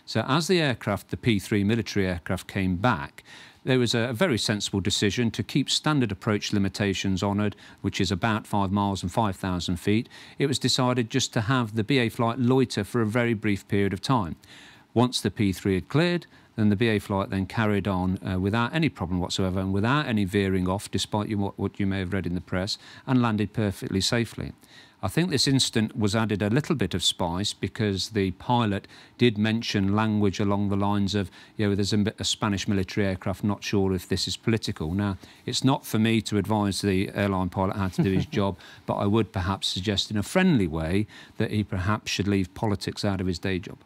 So as the aircraft, the P3 military aircraft, came back, there was a very sensible decision to keep standard approach limitations honoured, which is about 5 miles and 5,000 feet. It was decided just to have the BA flight loiter for a very brief period of time. Once the P3 had cleared, then the BA flight then carried on without any problem whatsoever and without any veering off, despite what you may have read in the press, and landed perfectly safely. I think this incident was added a little bit of spice because the pilot did mention language along the lines of, there's a Spanish military aircraft, not sure if this is political. Now, it's not for me to advise the airline pilot how to do his job, but I would perhaps suggest in a friendly way that he perhaps should leave politics out of his day job.